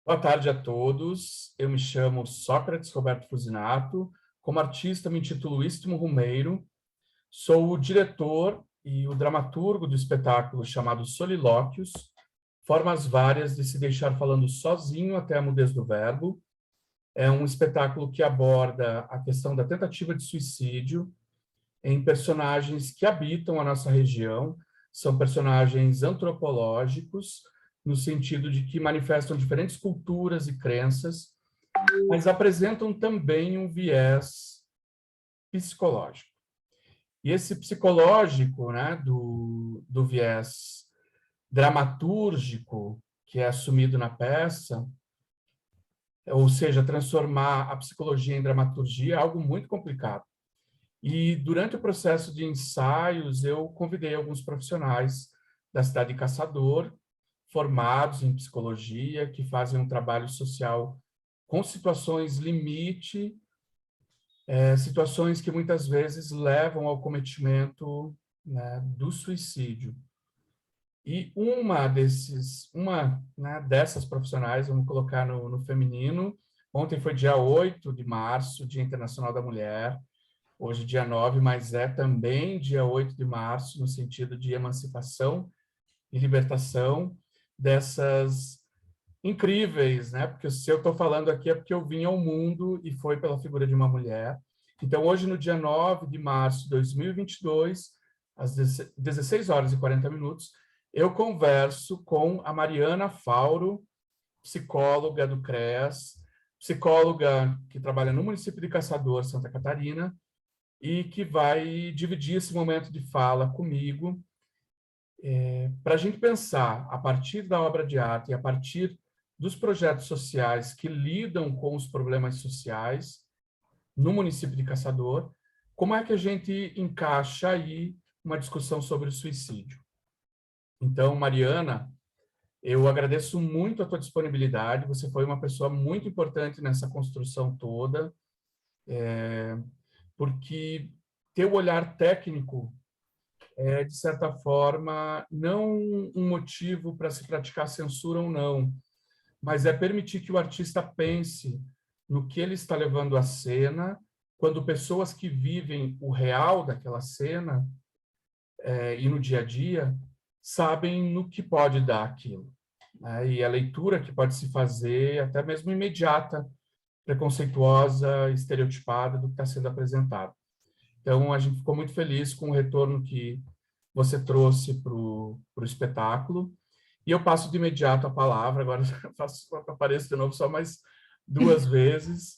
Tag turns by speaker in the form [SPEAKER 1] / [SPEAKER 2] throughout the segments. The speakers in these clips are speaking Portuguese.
[SPEAKER 1] Boa tarde a todos. Eu me chamo Sócrates Roberto Fusinato. Como artista, me intitulo Istmo Rumeiro. Sou o diretor e o dramaturgo do espetáculo chamado Solilóquios, Formas Várias de se deixar falando sozinho até a mudez do verbo. É um espetáculo que aborda a questão da tentativa de suicídio em personagens que habitam a nossa região. São personagens antropológicos, no sentido de que manifestam diferentes culturas e crenças, mas apresentam também um viés psicológico. E esse psicológico, né, do viés dramatúrgico, que é assumido na peça, ou seja, transformar a psicologia em dramaturgia, é algo muito complicado. E durante o processo de ensaios, eu convidei alguns profissionais da cidade de Caçador, formados em psicologia, que fazem um trabalho social com situações limite, situações que muitas vezes levam ao cometimento, né, do suicídio. E uma dessas profissionais, vamos colocar no feminino, ontem foi dia 8 de março, Dia Internacional da Mulher, hoje dia 9, mas é também dia 8 de março, no sentido de emancipação e libertação dessas incríveis, né? Porque se eu estou falando aqui é porque eu vim ao mundo e foi pela figura de uma mulher. Então, hoje, no dia 9 de março de 2022, às 16 horas e 40 minutos, eu converso com a Mariana Fauro, psicóloga do CREAS, psicóloga que trabalha no município de Caçador, Santa Catarina, e que vai dividir esse momento de fala comigo, para a gente pensar, a partir da obra de arte e a partir dos projetos sociais que lidam com os problemas sociais no município de Caçador, como é que a gente encaixa aí uma discussão sobre o suicídio. Então, Mariana, eu agradeço muito a tua disponibilidade, você foi uma pessoa muito importante nessa construção toda, porque teu olhar técnico é, de certa forma, não um motivo para se praticar censura ou não, mas é permitir que o artista pense no que ele está levando à cena, quando pessoas que vivem o real daquela cena e no dia a dia sabem no que pode dar aquilo, né? E a leitura que pode se fazer, até mesmo imediata, preconceituosa, estereotipada do que está sendo apresentado. Então, a gente ficou muito feliz com o retorno que você trouxe para o espetáculo. E eu passo de imediato a palavra, agora apareço de novo só mais duas vezes,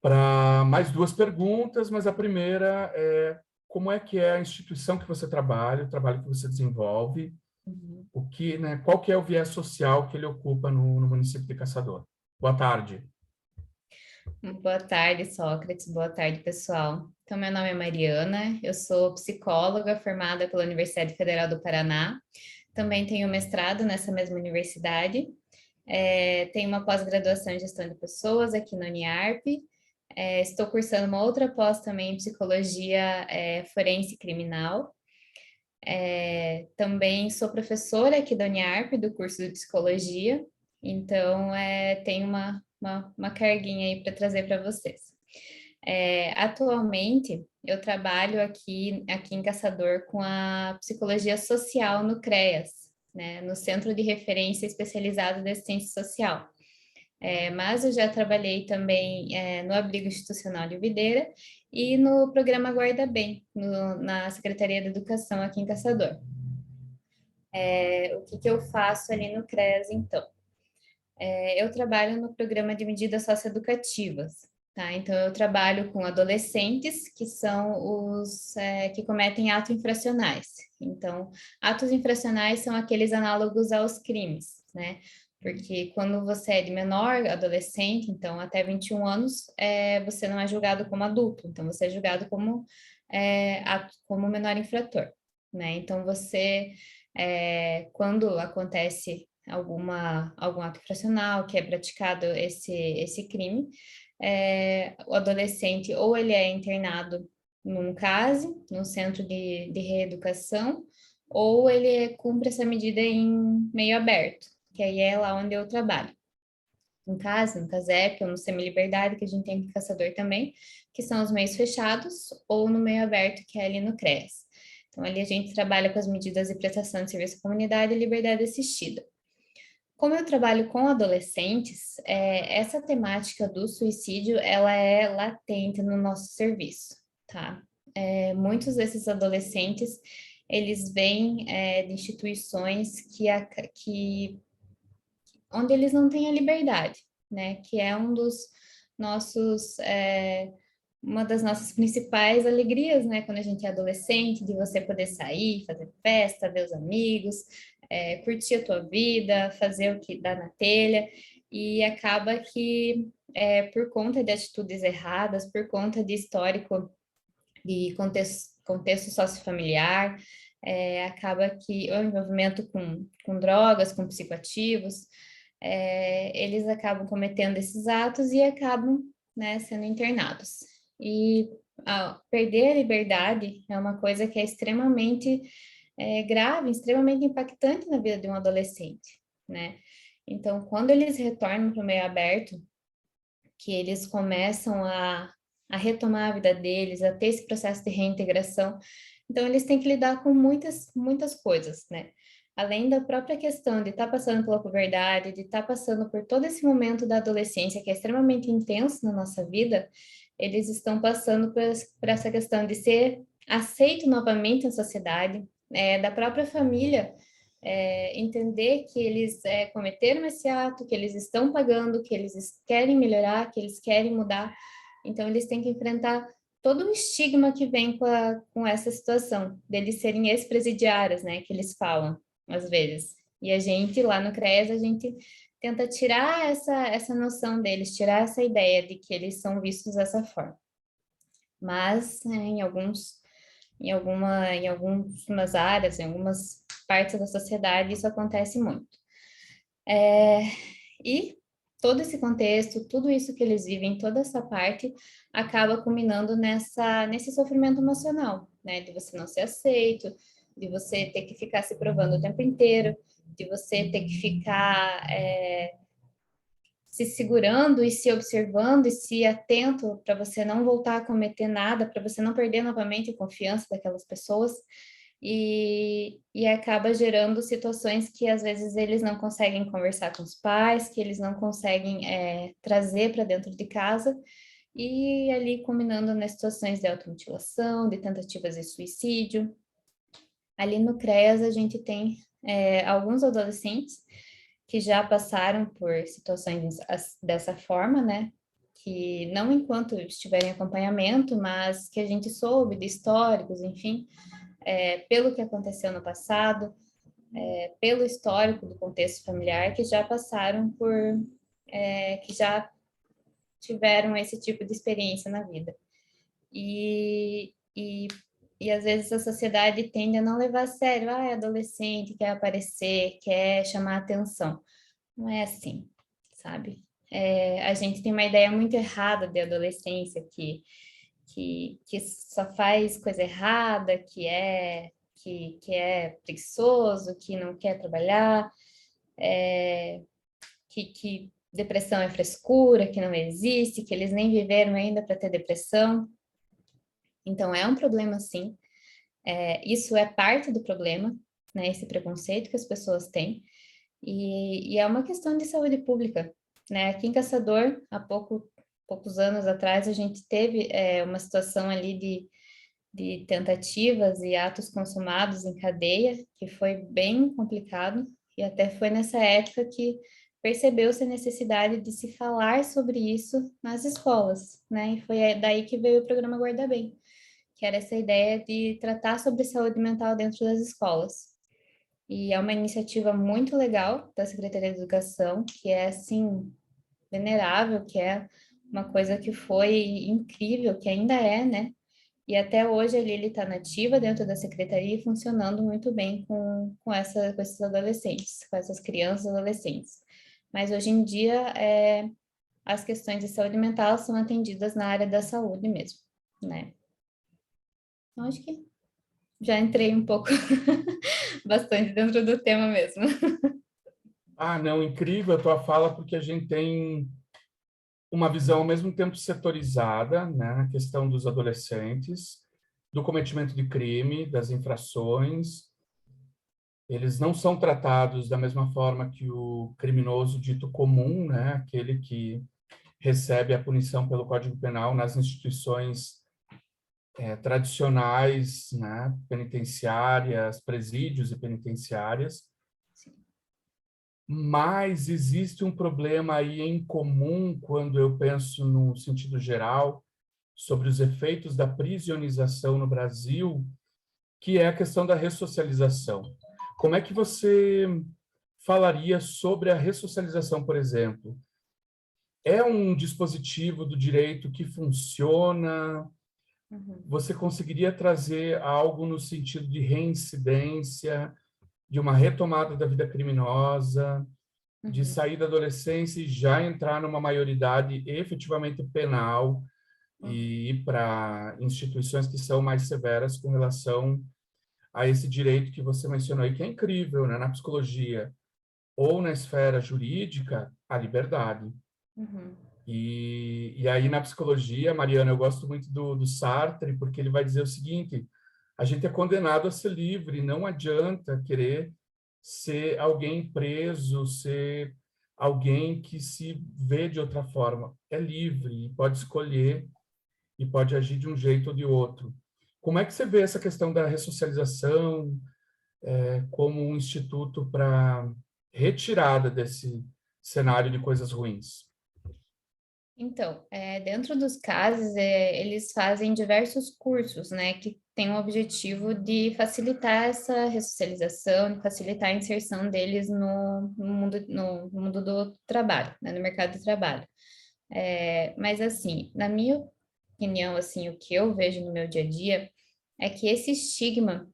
[SPEAKER 1] para mais duas perguntas, mas a primeira é como é que é a instituição que você trabalha, o trabalho que você desenvolve, o que, né, qual que é o viés social que ele ocupa no município de Caçador. Boa tarde.
[SPEAKER 2] Boa tarde, Sócrates. Boa tarde, pessoal. Então, meu nome é Mariana, eu sou psicóloga formada pela Universidade Federal do Paraná. Também tenho mestrado nessa mesma universidade. Tenho uma pós-graduação em gestão de pessoas aqui no Uniarp. Estou cursando uma outra pós também em psicologia forense e criminal. Também sou professora aqui da Uniarp, do curso de psicologia. Então, tenho uma carguinha aí para trazer para vocês. Atualmente, eu trabalho aqui em Caçador com a psicologia social no CREAS, né, no Centro de Referência Especializado de Assistência Social. Mas eu já trabalhei também no Abrigo Institucional de Videira e no programa Guarda Bem, na Secretaria de Educação aqui em Caçador. O que eu faço ali no CREAS, então? Eu trabalho no programa de medidas socioeducativas, tá? Então, eu trabalho com adolescentes que são os que cometem atos infracionais. Então, atos infracionais são aqueles análogos aos crimes, né? Porque quando você é de menor, adolescente, então até 21 anos, você não é julgado como adulto, então você é julgado como, como menor infrator, né? Então, quando acontece algum ato infracional que é praticado esse crime, o adolescente ou ele é internado num CASE, no Centro de Reeducação, ou ele cumpre essa medida em meio aberto, que aí é lá onde eu trabalho. em casa, no CASEP ou no Semi-Liberdade, que a gente tem aqui em Caçador também, que são os meios fechados, ou no meio aberto, que é ali no CREAS. Então, ali a gente trabalha com as medidas de prestação de serviço à comunidade e liberdade assistida. Como eu trabalho com adolescentes, essa temática do suicídio, ela é latente no nosso serviço, tá? Muitos desses adolescentes, eles vêm de instituições onde eles não têm a liberdade, né? Que é uma das nossas principais alegrias, né? Quando a gente é adolescente, de você poder sair, fazer festa, ver os amigos, curtir a tua vida, fazer o que dá na telha, e acaba que, por conta de atitudes erradas, por conta de histórico e contexto sociofamiliar, acaba que o envolvimento com drogas, com psicoativos, eles acabam cometendo esses atos e acabam, né, sendo internados. E perder a liberdade é uma coisa que é extremamente grave, extremamente impactante na vida de um adolescente, né? Então, quando eles retornam para o meio aberto, que eles começam a retomar a vida deles, a ter esse processo de reintegração, então eles têm que lidar com muitas, muitas coisas, né? Além da própria questão de estar passando pela puberdade, de estar passando por todo esse momento da adolescência, que é extremamente intenso na nossa vida, eles estão passando por essa questão de ser aceito novamente na sociedade, da própria família, entender que eles cometeram esse ato, que eles estão pagando, que eles querem melhorar, que eles querem mudar. Então, eles têm que enfrentar todo o estigma que vem com essa situação, deles serem ex-presidiários, né, que eles falam, às vezes. E a gente, lá no CREAS, a gente tenta tirar essa noção deles, tirar essa ideia de que eles são vistos dessa forma. Mas, em algumas áreas, em algumas partes da sociedade, isso acontece muito. E todo esse contexto, tudo isso que eles vivem, toda essa parte, acaba culminando nesse sofrimento emocional, né? De você não ser aceito, de você ter que ficar se provando o tempo inteiro, de você ter que ficar se segurando e se observando e se atento para você não voltar a cometer nada, para você não perder novamente a confiança daquelas pessoas. E acaba gerando situações que às vezes eles não conseguem conversar com os pais, que eles não conseguem trazer para dentro de casa, e ali culminando nas situações de automutilação, de tentativas de suicídio. Ali no CREAS a gente tem alguns adolescentes que já passaram por situações dessa forma, né? Que não enquanto estiverem em acompanhamento, mas que a gente soube de históricos, enfim, pelo que aconteceu no passado, pelo histórico do contexto familiar, que já passaram que já tiveram esse tipo de experiência na vida. E às vezes a sociedade tende a não levar a sério, é adolescente, quer aparecer, quer chamar atenção. Não é assim, sabe? A gente tem uma ideia muito errada de adolescência, que só faz coisa errada, que é preguiçoso, que não quer trabalhar, que depressão é frescura, que não existe, que eles nem viveram ainda para ter depressão. Então, é um problema, sim. Isso é parte do problema, né? Esse preconceito que as pessoas têm. E é uma questão de saúde pública, né? Aqui em Caçador, há poucos anos atrás, a gente teve uma situação ali de tentativas e atos consumados em cadeia, que foi bem complicado, e até foi nessa época que percebeu-se a necessidade de se falar sobre isso nas escolas, né? E foi daí que veio o programa Guarda Bem, que era essa ideia de tratar sobre saúde mental dentro das escolas. E é uma iniciativa muito legal da Secretaria de Educação, que é, assim, venerável, que é uma coisa que foi incrível, que ainda é, né? E até hoje ali ele está nativa dentro da secretaria e funcionando muito bem com esses adolescentes, com essas crianças e adolescentes. Mas hoje em dia, as questões de saúde mental são atendidas na área da saúde mesmo, né? Então, acho que já entrei um pouco bastante dentro do tema mesmo.
[SPEAKER 1] Ah, não, incrível a tua fala, porque a gente tem uma visão ao mesmo tempo setorizada, né, na questão dos adolescentes, do cometimento de crime, das infrações. Eles não são tratados da mesma forma que o criminoso dito comum, né, aquele que recebe a punição pelo Código Penal nas instituições tradicionais, né, penitenciárias, presídios e penitenciárias.
[SPEAKER 2] Sim.
[SPEAKER 1] Mas existe um problema aí em comum quando eu penso no sentido geral sobre os efeitos da prisionização no Brasil, que é a questão da ressocialização. Como é que você falaria sobre a ressocialização, por exemplo? É um dispositivo do direito que funciona?
[SPEAKER 2] Uhum,
[SPEAKER 1] Você conseguiria trazer algo no sentido de reincidência, de uma retomada da vida criminosa, de
[SPEAKER 2] uhum,
[SPEAKER 1] sair da adolescência e já entrar numa maioridade efetivamente penal
[SPEAKER 2] uhum.
[SPEAKER 1] e ir para instituições que são mais severas com relação a esse direito que você mencionou aí, que é incrível, né? Na psicologia ou na esfera jurídica, a liberdade.
[SPEAKER 2] Uhum.
[SPEAKER 1] E aí, na psicologia, Mariana, eu gosto muito do Sartre, porque ele vai dizer o seguinte: a gente é condenado a ser livre, não adianta querer ser alguém preso, ser alguém que se vê de outra forma. É livre e pode escolher e pode agir de um jeito ou de outro. Como é que você vê essa questão da ressocialização como um instituto para retirada desse cenário de coisas ruins?
[SPEAKER 2] Então, dentro dos casos, eles fazem diversos cursos, né, que têm o objetivo de facilitar essa ressocialização, de facilitar a inserção deles no mundo do trabalho, né, no mercado de trabalho. Mas, assim, na minha opinião, assim, o que eu vejo no meu dia a dia é que esse estigma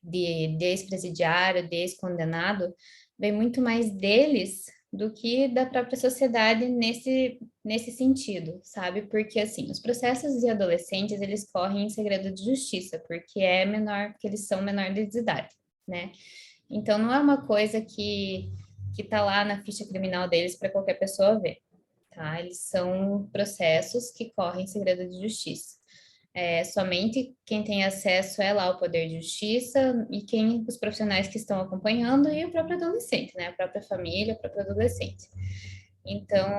[SPEAKER 2] de ex-presidiário, de ex-condenado, vem muito mais deles do que da própria sociedade nesse sentido, sabe? Porque, assim, os processos de adolescentes, eles correm em segredo de justiça, porque eles são menores de idade, né? Então, não é uma coisa que tá lá na ficha criminal deles para qualquer pessoa ver, tá? Eles são processos que correm em segredo de justiça. Somente quem tem acesso é lá o Poder de Justiça e os profissionais que estão acompanhando e o próprio adolescente, né? A própria família, o próprio adolescente. Então,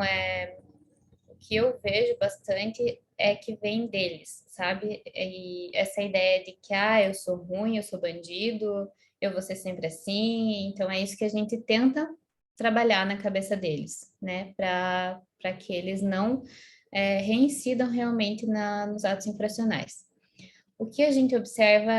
[SPEAKER 2] o que eu vejo bastante é que vem deles, sabe? E essa ideia de que, eu sou ruim, eu sou bandido, eu vou ser sempre assim. Então, é isso que a gente tenta trabalhar na cabeça deles, né? Para que eles não reincidam realmente nos atos infracionais. O que a gente observa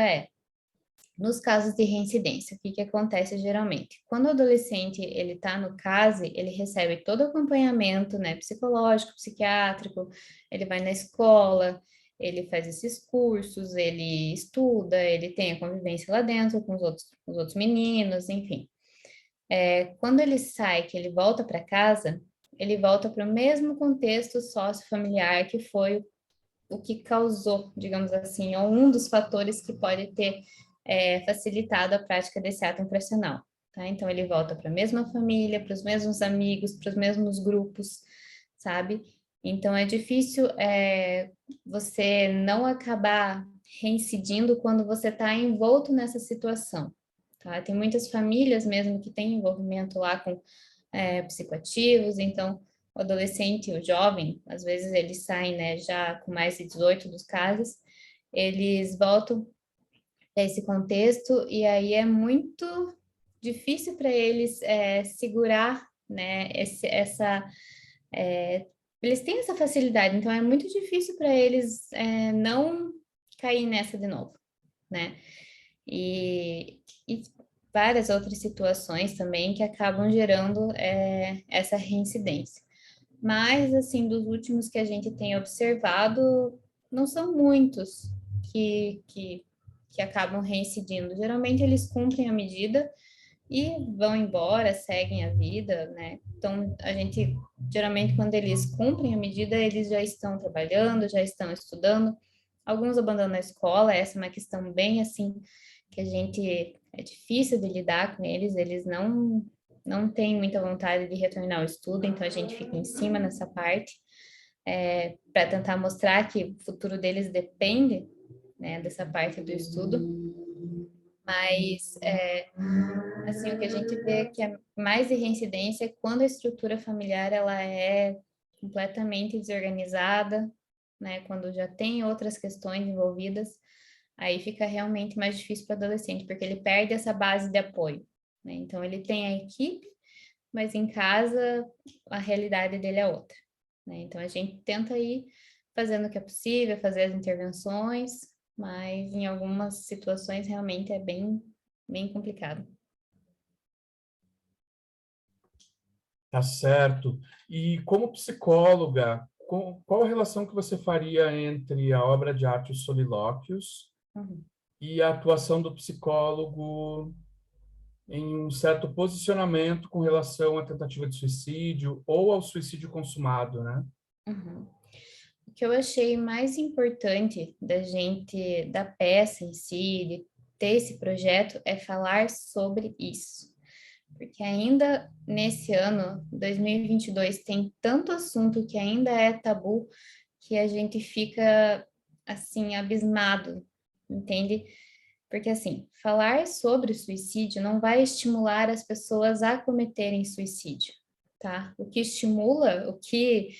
[SPEAKER 2] nos casos de reincidência, o que acontece geralmente? Quando o adolescente ele está no CASE, ele recebe todo o acompanhamento, né, psicológico, psiquiátrico, ele vai na escola, ele faz esses cursos, ele estuda, ele tem a convivência lá dentro com os outros meninos, enfim. Quando ele sai, que ele volta para casa, ele volta para o mesmo contexto sociofamiliar que foi o que causou, digamos assim, ou um dos fatores que pode ter facilitado a prática desse ato infracional. Tá? Então, ele volta para a mesma família, para os mesmos amigos, para os mesmos grupos, sabe? Então, é difícil você não acabar reincidindo quando você está envolto nessa situação. Tá? Tem muitas famílias mesmo que têm envolvimento lá com psicoativos, então o adolescente, o jovem, às vezes eles saem, né, já com mais de 18 dos casos, eles voltam a esse contexto e aí é muito difícil para eles segurar, né, eles têm essa facilidade, então é muito difícil para eles não cair nessa de novo, né? E várias outras situações também que acabam gerando essa reincidência. Mas, assim, dos últimos que a gente tem observado, não são muitos que, que, que acabam reincidindo. Geralmente eles cumprem a medida e vão embora, seguem a vida, né? Então, a gente, geralmente, quando eles cumprem a medida, eles já estão trabalhando, já estão estudando. Alguns abandonam a escola, essa é uma questão bem, assim, que a gente, é difícil de lidar com eles, eles não tem muita vontade de retornar ao estudo, então a gente fica em cima nessa parte, para tentar mostrar que o futuro deles depende, né, dessa parte do estudo. Mas, assim, o que a gente vê que é mais de reincidência é quando a estrutura familiar ela é completamente desorganizada, né? Quando já tem outras questões envolvidas, aí fica realmente mais difícil para o adolescente, porque ele perde essa base de apoio, né? Então, ele tem a equipe, mas em casa a realidade dele é outra, né? Então, a gente tenta ir fazendo o que é possível, fazer as intervenções, mas em algumas situações realmente é bem complicado.
[SPEAKER 1] Tá certo. E como psicóloga, qual a relação que você faria entre a obra de arte Os Solilóquios
[SPEAKER 2] Uhum.
[SPEAKER 1] e a atuação do psicólogo em um certo posicionamento com relação à tentativa de suicídio ou ao suicídio consumado, né?
[SPEAKER 2] Uhum. O que eu achei mais importante da peça em si, de ter esse projeto, é falar sobre isso. Porque ainda nesse ano, 2022, tem tanto assunto que ainda é tabu que a gente fica, assim, abismado, entende? Porque, assim, falar sobre suicídio não vai estimular as pessoas a cometerem suicídio, tá? O que estimula, o que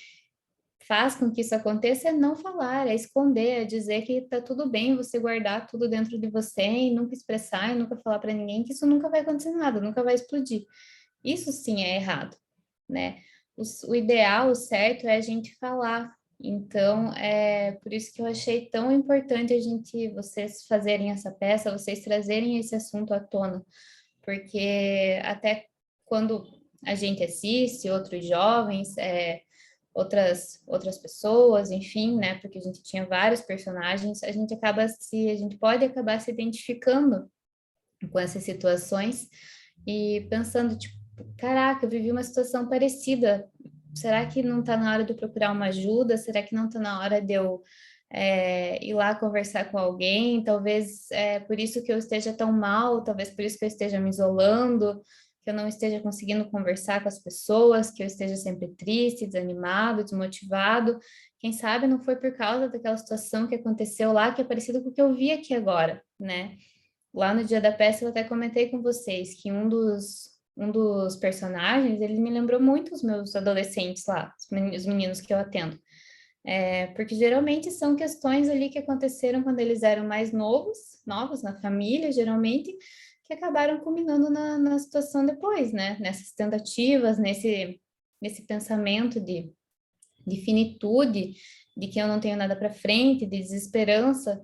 [SPEAKER 2] faz com que isso aconteça é não falar, é esconder, é dizer que tá tudo bem você guardar tudo dentro de você e nunca expressar e nunca falar para ninguém que isso nunca vai acontecer nada, nunca vai explodir. Isso sim é errado, né? O ideal, o certo é a gente falar. Então, é por isso que eu achei tão importante vocês fazerem essa peça, vocês trazerem esse assunto à tona, porque até quando a gente assiste outros jovens, outras pessoas, enfim, né? Porque a gente tinha vários personagens, a gente pode acabar se identificando com essas situações e pensando, tipo, caraca, eu vivi uma situação parecida. Será que não está na hora de eu procurar uma ajuda? Será que não está na hora de eu ir lá conversar com alguém? Talvez é por isso que eu esteja tão mal, talvez por isso que eu esteja me isolando, que eu não esteja conseguindo conversar com as pessoas, que eu esteja sempre triste, desanimado, desmotivado. Quem sabe não foi por causa daquela situação que aconteceu lá, que é parecido com o que eu vi aqui agora, né? Lá no dia da peça eu até comentei com vocês que um dos personagens, ele me lembrou muito os meus adolescentes lá, os meninos que eu atendo. Porque geralmente são questões ali que aconteceram quando eles eram mais novos na família, geralmente, que acabaram culminando na situação depois, né? Nessas tentativas, nesse pensamento de finitude, de que eu não tenho nada para frente, de desesperança.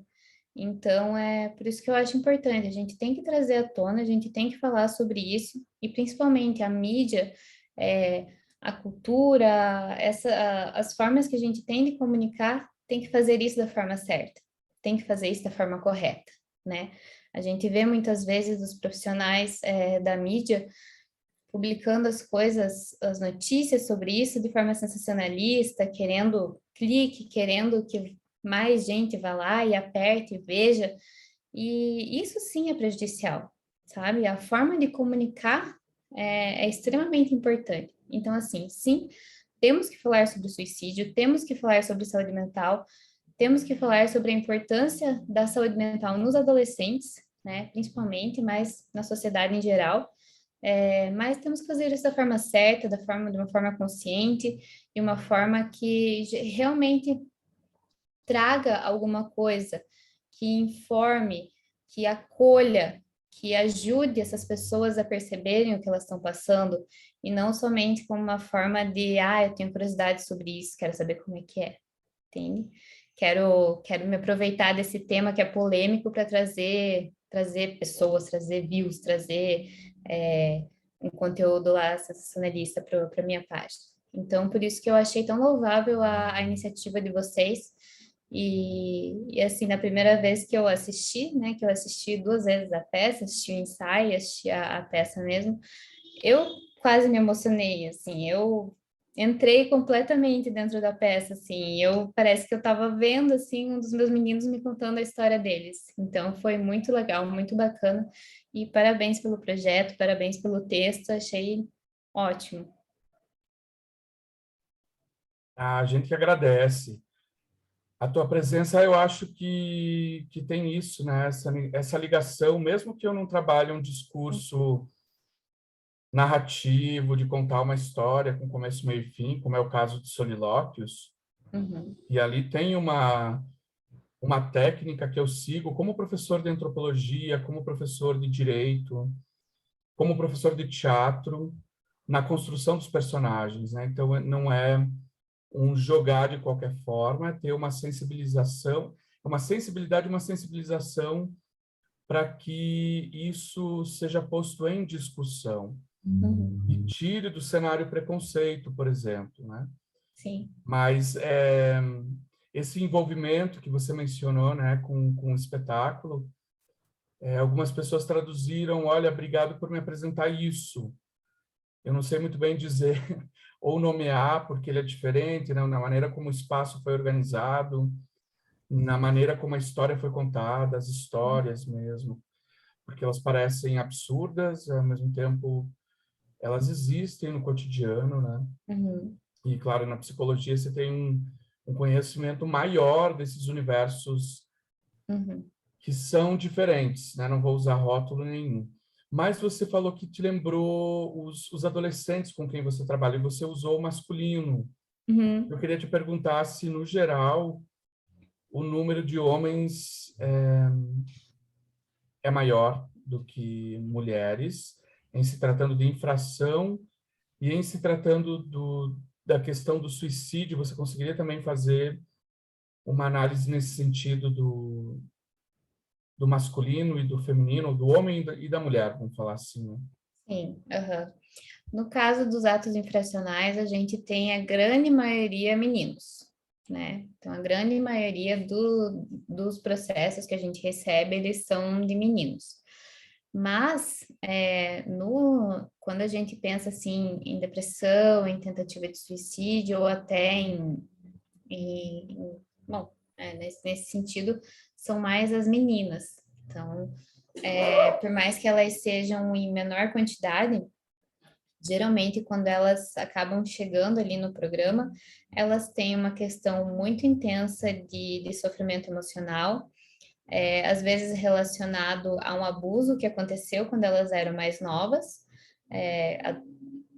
[SPEAKER 2] Então, é por isso que eu acho importante. A gente tem que trazer à tona, a gente tem que falar sobre isso, e principalmente a mídia, é, a cultura, as formas que a gente tem de comunicar, tem que fazer isso da forma certa, tem que fazer isso da forma correta, né? A gente vê muitas vezes os profissionais, da mídia publicando as coisas, as notícias sobre isso de forma sensacionalista, querendo clique, querendo que mais gente vá lá e aperte e veja. E isso sim é prejudicial, sabe? A forma de comunicar é extremamente importante. Então, assim, sim, temos que falar sobre o suicídio, temos que falar sobre saúde mental, temos que falar sobre a importância da saúde mental nos adolescentes, né, principalmente, mas na sociedade em geral. Mas temos que fazer isso da forma certa, de uma forma consciente, de uma forma que realmente traga alguma coisa, que informe, que acolha, que ajude essas pessoas a perceberem o que elas estão passando, e não somente como uma forma de, eu tenho curiosidade sobre isso, quero saber como é que é, entende? Quero me aproveitar desse tema que é polêmico para trazer pessoas, trazer views, trazer um conteúdo lá sensacionalista para minha página. Então, por isso que eu achei tão louvável a iniciativa de vocês. Assim, na primeira vez que eu assisti, né, que eu assisti duas vezes a peça, assisti o ensaio, assisti a peça mesmo, eu quase me emocionei, assim, eu entrei completamente dentro da peça, assim, parece que eu estava vendo, assim, um dos meus meninos me contando a história deles, então foi muito legal, muito bacana, e parabéns pelo projeto, parabéns pelo texto, achei Ótimo.
[SPEAKER 1] A gente que agradece. A tua presença, eu acho que tem isso, né? Essa ligação, mesmo que eu não trabalhe um discurso narrativo de contar uma história com começo, meio e fim, como é o caso de Solilóquios,
[SPEAKER 2] Uhum.
[SPEAKER 1] e ali tem uma técnica que eu sigo como professor de antropologia, como professor de direito, como professor de teatro, na construção dos personagens, né? Então, não é um jogar de qualquer forma, é ter uma sensibilização, uma sensibilidade, uma sensibilização para que isso seja posto em discussão e
[SPEAKER 2] Uhum.
[SPEAKER 1] tire do cenário preconceito, por exemplo, né?
[SPEAKER 2] Sim.
[SPEAKER 1] Mas esse envolvimento que você mencionou, né, com o espetáculo, algumas pessoas traduziram, olha, obrigado por me apresentar isso. Eu não sei muito bem dizer ou nomear, porque ele é diferente, né, na maneira como o espaço foi organizado, na maneira como a história foi contada, as histórias mesmo, porque elas parecem absurdas, ao mesmo tempo elas existem no cotidiano, né?
[SPEAKER 2] Uhum.
[SPEAKER 1] E, claro, na psicologia você tem um conhecimento maior desses universos
[SPEAKER 2] Uhum.
[SPEAKER 1] que são diferentes, né? Não vou usar rótulo nenhum. Mas você falou que te lembrou os adolescentes com quem você trabalha, e você usou o masculino. Eu
[SPEAKER 2] Uhum.
[SPEAKER 1] queria te perguntar se, no geral, o número de homens é maior do que mulheres, em se tratando de infração e em se tratando da questão do suicídio. Você conseguiria também fazer uma análise nesse sentido do masculino e do feminino, do homem e da mulher, vamos falar assim, né?
[SPEAKER 2] Sim. Aham. No caso dos atos infracionais, a gente tem a grande maioria meninos, né? Então, a grande maioria dos processos que a gente recebe, eles são de meninos. Mas, quando a gente pensa, assim, em depressão, em tentativa de suicídio, ou até bom, nesse sentido, são mais as meninas. Então, por mais que elas sejam em menor quantidade, geralmente, quando elas acabam chegando ali no programa, elas têm uma questão muito intensa de sofrimento emocional, às vezes relacionado a um abuso que aconteceu quando elas eram mais novas.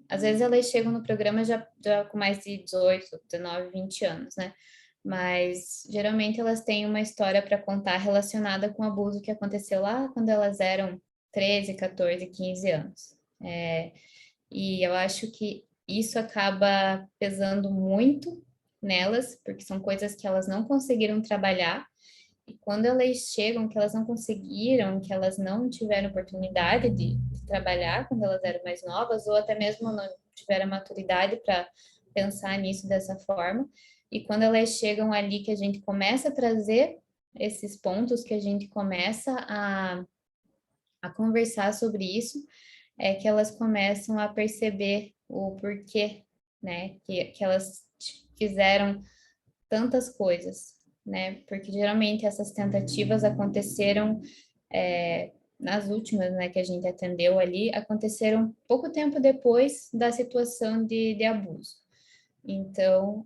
[SPEAKER 2] Às vezes elas chegam no programa já com mais de 18, 19, 20 anos, né? Mas geralmente elas têm uma história para contar relacionada com o abuso que aconteceu lá quando elas eram 13, 14, 15 anos. E eu acho que isso acaba pesando muito nelas, porque são coisas que elas não conseguiram trabalhar. E quando elas chegam, que elas não conseguiram, que elas não tiveram oportunidade de trabalhar quando elas eram mais novas, ou até mesmo não tiveram maturidade para pensar nisso dessa forma. E quando elas chegam ali, que a gente começa a trazer esses pontos, que a gente começa a conversar sobre isso, é que elas começam a perceber o porquê, né? Que elas fizeram tantas coisas, né? Porque geralmente essas tentativas aconteceram nas últimas, né, que a gente atendeu ali, aconteceram pouco tempo depois da situação de abuso. Então,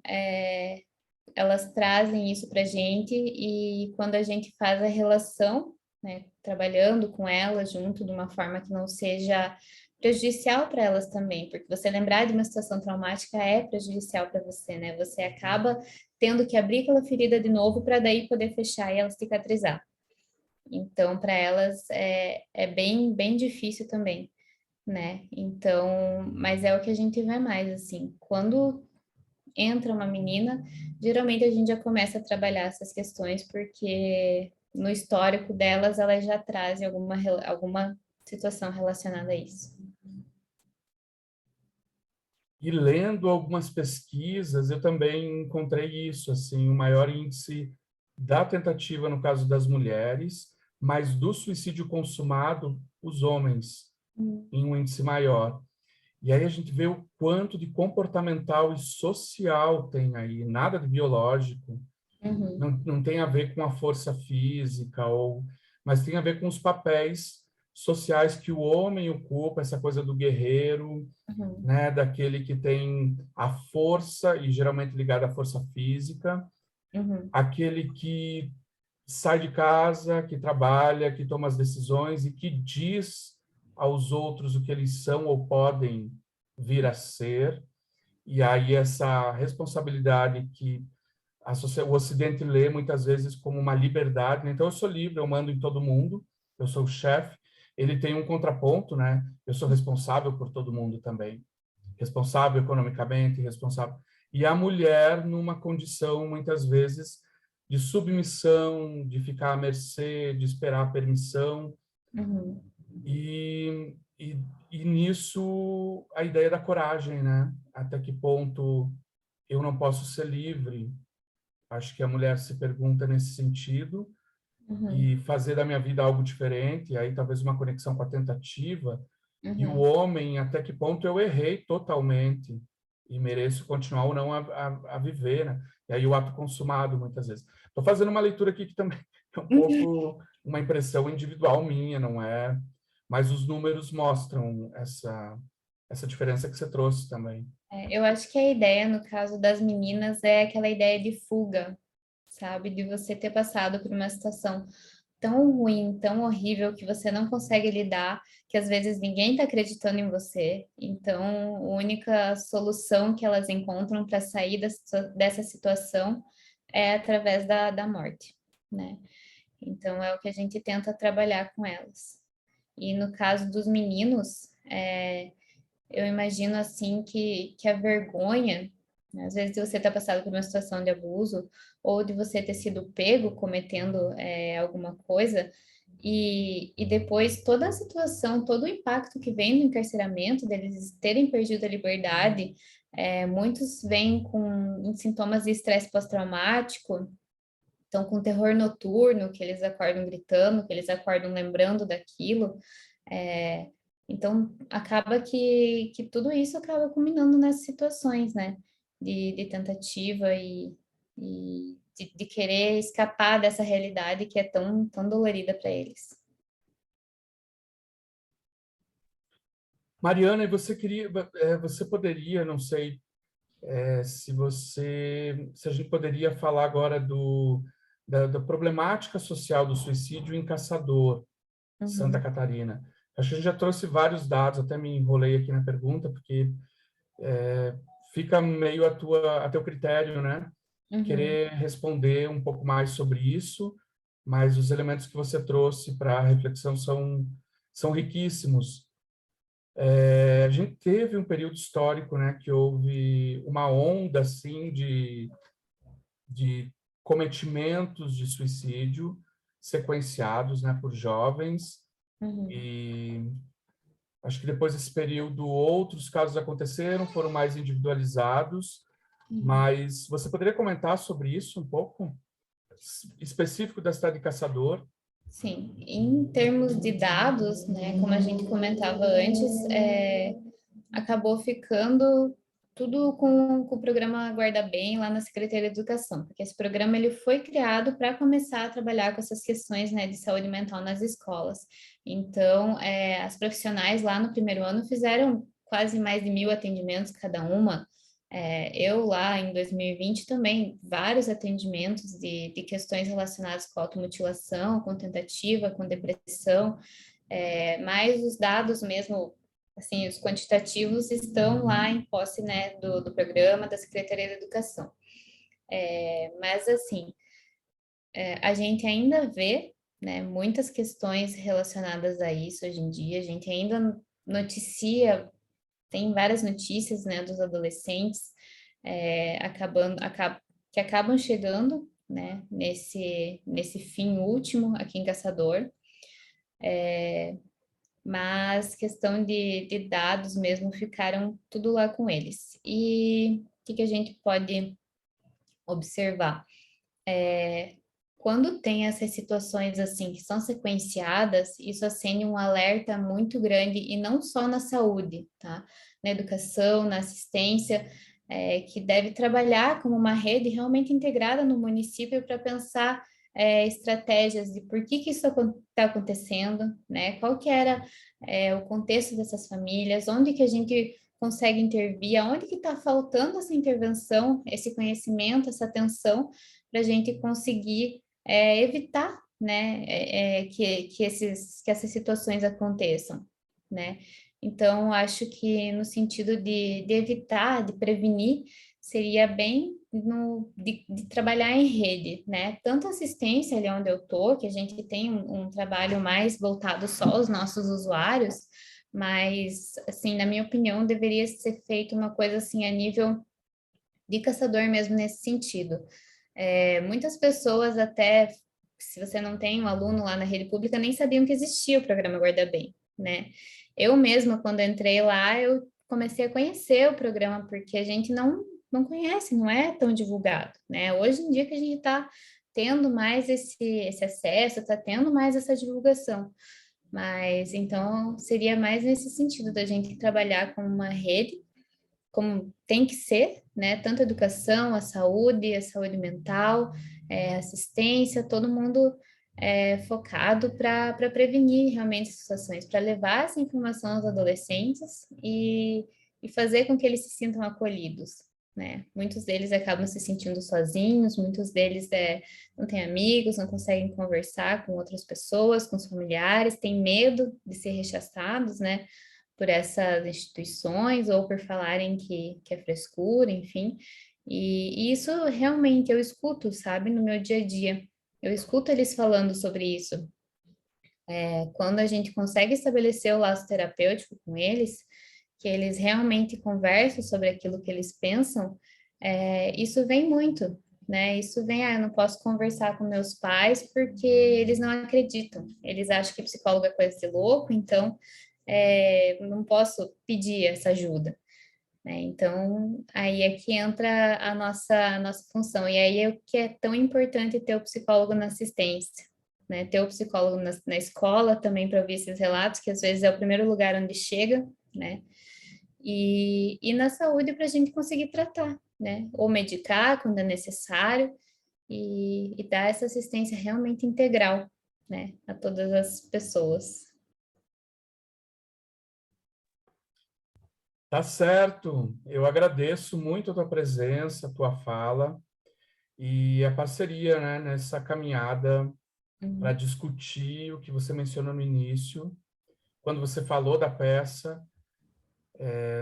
[SPEAKER 2] elas trazem isso para a gente e quando a gente faz a relação, né, trabalhando com elas junto de uma forma que não seja prejudicial para elas também, porque você lembrar de uma situação traumática é prejudicial para você, né? Você acaba tendo que abrir aquela ferida de novo para daí poder fechar e ela cicatrizar. Então, para elas é bem, bem difícil também, né? Então, mas é o que a gente vê mais, assim, quando entra uma menina, geralmente a gente já começa a trabalhar essas questões, porque no histórico delas, elas já trazem alguma situação relacionada a isso.
[SPEAKER 1] E lendo algumas pesquisas, eu também encontrei isso, assim, o maior índice da tentativa no caso das mulheres, mas do suicídio consumado, os homens, em um índice maior. E aí a gente vê o quanto de comportamental e social tem aí, nada de biológico,
[SPEAKER 2] Uhum,
[SPEAKER 1] não tem a ver com a força física, mas tem a ver com os papéis sociais que o homem ocupa, essa coisa do guerreiro, né, daquele que tem a força, e geralmente ligado à força física, aquele que sai de casa, que trabalha, que toma as decisões e que diz aos outros o que eles são ou podem vir a ser. E aí essa responsabilidade que o Ocidente lê muitas vezes como uma liberdade, né? Então eu sou livre, eu mando em todo mundo, eu sou o chefe. Ele tem um contraponto, né? Eu sou responsável por todo mundo também, responsável economicamente, responsável. E a mulher numa condição muitas vezes de submissão, de ficar à mercê, de esperar a permissão. E, e, e nisso a ideia da coragem, né? Até que ponto eu não posso ser livre? Acho que a mulher se pergunta nesse sentido, e fazer da minha vida algo diferente, aí talvez uma conexão com a tentativa, e o homem, até que ponto eu errei totalmente e mereço continuar ou não a viver, né? E aí o ato consumado, muitas vezes. Estou fazendo uma leitura aqui que também é um pouco uma impressão individual minha, não é? Mas os números mostram essa diferença que você trouxe também.
[SPEAKER 2] Eu acho que a ideia, no caso das meninas, é aquela ideia de fuga, sabe? De você ter passado por uma situação tão ruim, tão horrível, que você não consegue lidar, que às vezes ninguém está acreditando em você. Então, a única solução que elas encontram para sair dessa situação é através da morte, né? Então, é o que a gente tenta trabalhar com elas. E no caso dos meninos, eu imagino assim que a vergonha, né, às vezes de você ter passado por uma situação de abuso, ou de você ter sido pego cometendo alguma coisa, e depois toda a situação, todo o impacto que vem do encarceramento, deles terem perdido a liberdade, muitos vêm com sintomas de estresse pós-traumático, então com terror noturno, que eles acordam gritando, que eles acordam lembrando daquilo. É, então, acaba que tudo isso acaba culminando nessas situações, né? De tentativa e de querer escapar dessa realidade que é tão dolorida para eles.
[SPEAKER 1] Mariana, e você poderia, não sei, se a gente poderia falar agora da problemática social do suicídio em Caçador, Santa Catarina. Acho que a gente já trouxe vários dados, até me enrolei aqui na pergunta, porque fica meio a teu critério, né? Querer responder um pouco mais sobre isso, mas os elementos que você trouxe para a reflexão são riquíssimos. A gente teve um período histórico, né, que houve uma onda assim de cometimentos de suicídio sequenciados, né, por jovens, e acho que depois desse período outros casos aconteceram, foram mais individualizados, mas você poderia comentar sobre isso um pouco, específico da cidade de Caçador?
[SPEAKER 2] Sim, em termos de dados, né, como a gente comentava antes, acabou ficando tudo com o programa Guarda Bem lá na Secretaria de Educação, porque esse programa ele foi criado para começar a trabalhar com essas questões, né, de saúde mental nas escolas. Então, as profissionais lá no primeiro ano fizeram quase mais de 1.000 atendimentos cada uma. Eu lá em 2020 também, vários atendimentos de questões relacionadas com automutilação, com tentativa, com depressão, mas os dados mesmo, assim, os quantitativos estão lá em posse, né, do programa da Secretaria da Educação. Mas, assim, a gente ainda vê, né, muitas questões relacionadas a isso hoje em dia, a gente ainda noticia, tem várias notícias, né, dos adolescentes que acabam chegando, né, nesse fim último aqui em Caçador, mas questão de dados mesmo ficaram tudo lá com eles. E o que a gente pode observar? Quando tem essas situações assim que são sequenciadas, isso acende um alerta muito grande, e não só na saúde, tá? Na educação, na assistência, que deve trabalhar como uma rede realmente integrada no município para pensar estratégias de por que isso está acontecendo, né? Qual que era o contexto dessas famílias, onde que a gente consegue intervir, aonde que está faltando essa intervenção, esse conhecimento, essa atenção, para a gente conseguir evitar, né, que essas situações aconteçam, né? Então, acho que no sentido de evitar, de prevenir, seria bem de trabalhar em rede, né? Tanto assistência ali onde eu estou, que a gente tem um trabalho mais voltado só aos nossos usuários, mas, assim, na minha opinião, deveria ser feito uma coisa assim a nível de caçador mesmo nesse sentido. Muitas pessoas até, se você não tem um aluno lá na rede pública, nem sabiam que existia o programa Guarda Bem, né? Eu mesma, quando entrei lá, eu comecei a conhecer o programa, porque a gente não conhece, não é tão divulgado, né? Hoje em dia que a gente está tendo mais esse acesso, está tendo mais essa divulgação. Mas então seria mais nesse sentido da gente trabalhar com uma rede, como tem que ser, né? Tanto a educação, a saúde mental, assistência, todo mundo focado para prevenir realmente as situações, para levar essa informação aos adolescentes e fazer com que eles se sintam acolhidos. Né? Muitos deles acabam se sentindo sozinhos, muitos deles não têm amigos, não conseguem conversar com outras pessoas, com os familiares, têm medo de ser rechaçados, né? Por essas instituições ou por falarem que é frescura, enfim. E isso realmente eu escuto, sabe, no meu dia a dia. Eu escuto eles falando sobre isso. Quando a gente consegue estabelecer o laço terapêutico com eles, que eles realmente conversam sobre aquilo que eles pensam, isso vem muito, né? Isso vem, eu não posso conversar com meus pais porque eles não acreditam. Eles acham que psicólogo é coisa de louco, então não posso pedir essa ajuda. Né? Então, aí é que entra a nossa função. E aí é o que é tão importante ter o psicólogo na assistência. Né? Ter o psicólogo na escola também para ouvir esses relatos, que às vezes é o primeiro lugar onde chega, né? E na saúde para a gente conseguir tratar, né? Ou medicar quando é necessário e dar essa assistência realmente integral, né? A todas as pessoas.
[SPEAKER 1] Tá certo. Eu agradeço muito a tua presença, a tua fala e a parceria, né, nessa caminhada para
[SPEAKER 2] Uhum.
[SPEAKER 1] discutir o que você mencionou no início, quando você falou da peça,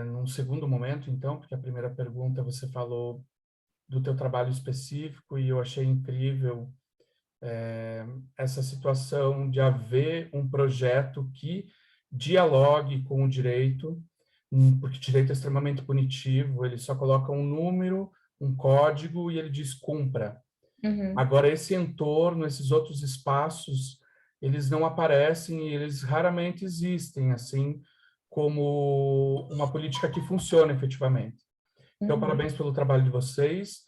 [SPEAKER 1] num segundo momento, então, porque a primeira pergunta você falou do teu trabalho específico e eu achei incrível essa situação de haver um projeto que dialogue com o direito, porque direito é extremamente punitivo, ele só coloca um número, um código e ele diz cumpra.
[SPEAKER 2] Uhum.
[SPEAKER 1] Agora, esse entorno, esses outros espaços, eles não aparecem e eles raramente existem, assim como uma política que funciona efetivamente. Então,
[SPEAKER 2] Uhum.
[SPEAKER 1] parabéns pelo trabalho de vocês.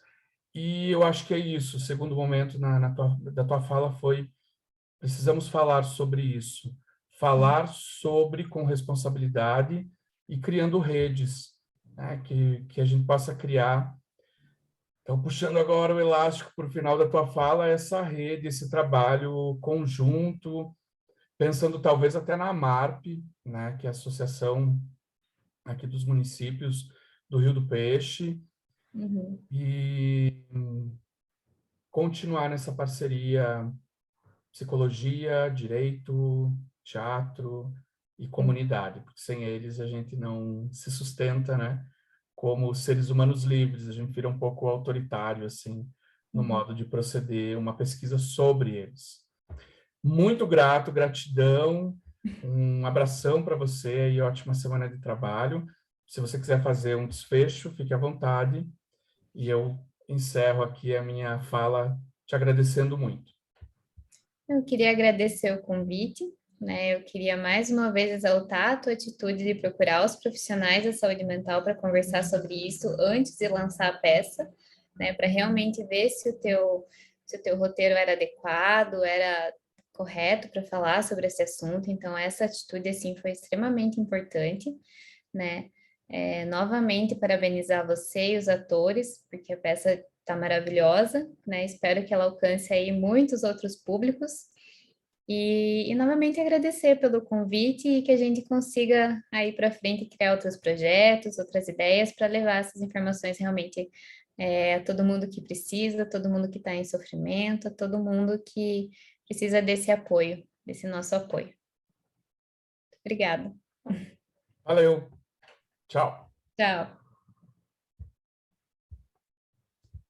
[SPEAKER 1] E eu acho que é isso. O segundo momento da tua fala foi: precisamos falar sobre isso. Falar sobre com responsabilidade e criando redes, né, que a gente possa criar. Então, puxando agora o elástico para o final da tua fala, essa rede, esse trabalho conjunto, pensando talvez até na AMARP, né, que é a Associação aqui dos Municípios do Rio do Peixe,
[SPEAKER 2] Uhum.
[SPEAKER 1] e continuar nessa parceria psicologia, direito, teatro e
[SPEAKER 2] Sim.
[SPEAKER 1] comunidade, porque sem eles a gente não se sustenta, né? Como seres humanos livres, a gente vira um pouco autoritário, assim, no
[SPEAKER 2] Uhum.
[SPEAKER 1] modo de proceder uma pesquisa sobre eles. Muito grato, gratidão, um abração para você e ótima semana de trabalho. Se você quiser fazer um desfecho, fique à vontade e eu encerro aqui a minha fala te agradecendo muito.
[SPEAKER 2] Eu queria agradecer o convite, né? Eu queria mais uma vez exaltar a tua atitude de procurar os profissionais da saúde mental para conversar sobre isso antes de lançar a peça, né? Para realmente ver se o teu roteiro era adequado, era correto para falar sobre esse assunto. Então, essa atitude, assim, foi extremamente importante, né? Novamente, parabenizar você e os atores, porque a peça está maravilhosa, né? Espero que ela alcance aí muitos outros públicos. E novamente agradecer pelo convite e que a gente consiga aí para frente criar outros projetos, outras ideias para levar essas informações realmente a todo mundo que precisa, todo mundo que está em sofrimento, a todo mundo que precisa desse apoio, desse nosso apoio. Obrigada.
[SPEAKER 1] Valeu. Tchau.
[SPEAKER 2] Tchau.